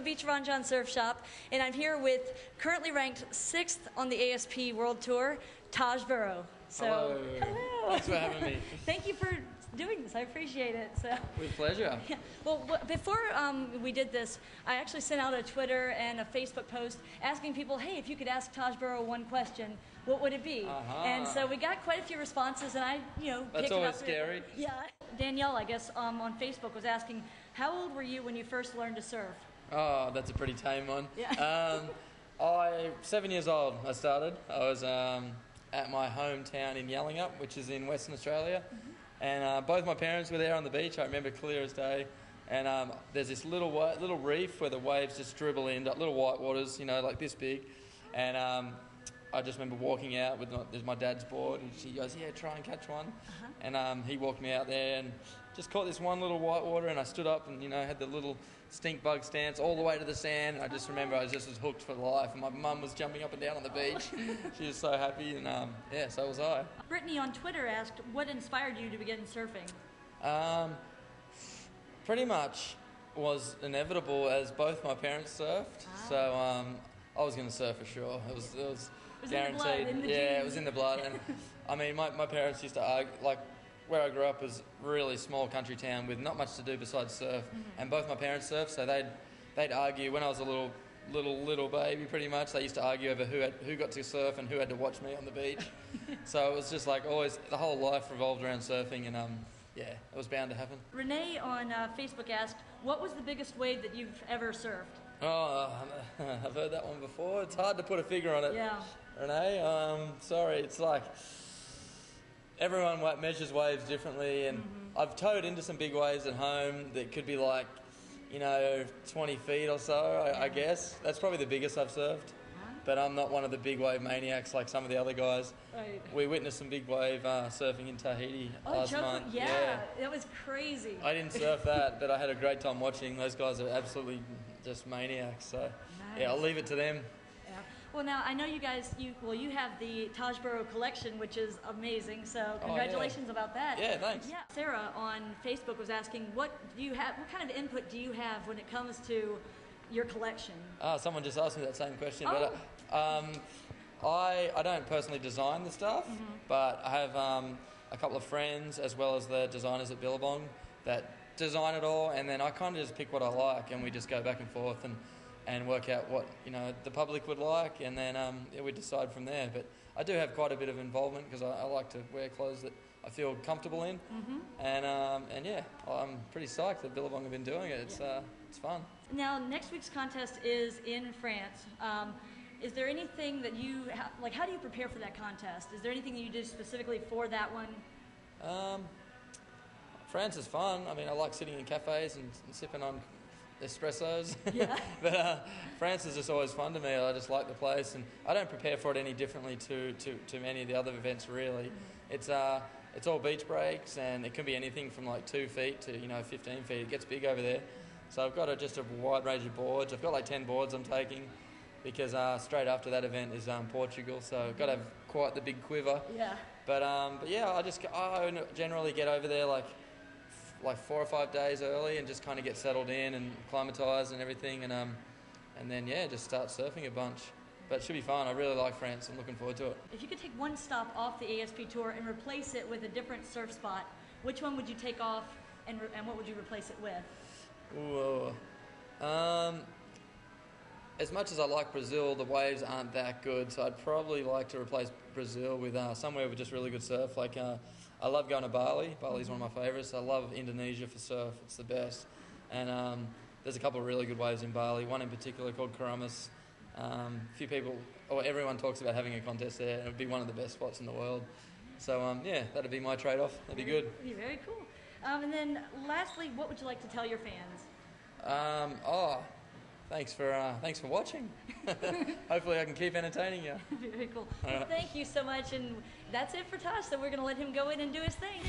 Beach Ron Jon Surf Shop, and I'm here with currently ranked 6th on the ASP World Tour, Taj Burrow. So, hello. Thanks for having me. Thank you for doing this. I appreciate it. So. With pleasure. Yeah. Well, before we did this, I actually sent out a Twitter and a Facebook post asking people, hey, if you could ask Taj Burrow one question, what would it be? And so we got quite a few responses, and I, That's always scary. Yeah. Danielle, I guess, on Facebook was asking, how old were you when you first learned to surf? Oh, that's a pretty tame one. Yeah. 7 years old, I started. I was at my hometown in Yallingup, which is in Western Australia. And both my parents were there on the beach. I remember clear as day. And there's this little reef where the waves just dribble in, little white waters, like this big. And I just remember walking out with my dad's board, and she goes, yeah, try and catch one. And he walked me out there and just caught this one little white water, and I stood up and, had the little stink bug stance all the way to the sand. And I just remember I just was hooked for life, and my mum was jumping up and down on the beach. She was so happy, and yeah, so was I. Brittany on Twitter asked, what inspired you to begin surfing? Pretty much was inevitable, as both my parents surfed. So I was going to surf for sure. It was guaranteed. It was in the blood. And I mean, my parents used to argue, like, where I grew up was a really small country town with not much to do besides surf. And both my parents surfed, so they'd argue when I was a little baby. Pretty much, they used to argue over who got to surf and who had to watch me on the beach. So it was just like always, the whole life revolved around surfing, and yeah, it was bound to happen. Renee on Facebook asked, what was the biggest wave that you've ever surfed? Oh, I've heard that one before. It's hard to put a figure on it. Yeah. Renee, sorry, it's like everyone measures waves differently, and I've towed into some big waves at home that could be like, 20 feet or so, I guess. That's probably the biggest I've surfed. But I'm not one of the big wave maniacs like some of the other guys. Right. We witnessed some big wave surfing in Tahiti last month. Yeah, that was crazy. I didn't surf that, but I had a great time watching. Those guys are absolutely just maniacs. So, yeah, I'll leave it to them. Yeah. Well, now I know you guys. You have the Taj Burrow collection, which is amazing. So congratulations about that. Yeah, thanks. Yeah. Sarah on Facebook was asking, what kind of input do you have when it comes to your collection? Someone just asked me that same question, but I don't personally design the stuff, but I have a couple of friends as well as the designers at Billabong that design it all, and then I kind of just pick what I like, and we just go back and forth and work out what the public would like, and then we decide from there. But I do have quite a bit of involvement because I like to wear clothes that I feel comfortable in, and yeah, I'm pretty psyched that Billabong have been doing it. It's fun. Now, next week's contest is in France. Is there anything that you like? How do you prepare for that contest? Is there anything that you did specifically for that one? France is fun. I mean, I like sitting in cafes and sipping on espressos. Yeah. But France is just always fun to me. I just like the place, and I don't prepare for it any differently to many of the other events. Really, it's all beach breaks, and it can be anything from like 2 feet to 15 feet. It gets big over there. So I've got just a wide range of boards. I've got like 10 boards I'm taking, because straight after that event is Portugal, so I've got to have quite the big quiver. Yeah. But yeah, I generally get over there like 4 or 5 days early and just kind of get settled in and acclimatise and everything, and then yeah, just start surfing a bunch. But it should be fun. I really like France. I'm looking forward to it. If you could take one stop off the ASP Tour and replace it with a different surf spot, which one would you take off, and what would you replace it with? Ooh, as much as I like Brazil, the waves aren't that good, so I'd probably like to replace Brazil with somewhere with just really good surf. Like I love going to Bali. Bali's one of my favourites. I love Indonesia for surf. It's the best. And there's a couple of really good waves in Bali. One in particular called Karamas. Few people, or everyone talks about having a contest there, and it would be one of the best spots in the world. So yeah, that'd be my trade-off. That'd be good. Very cool. And then lastly, what would you like to tell your fans? Thanks for watching. Hopefully I can keep entertaining you. Very cool. Well, thank you so much, and that's it for Taj, so we're going to let him go in and do his thing.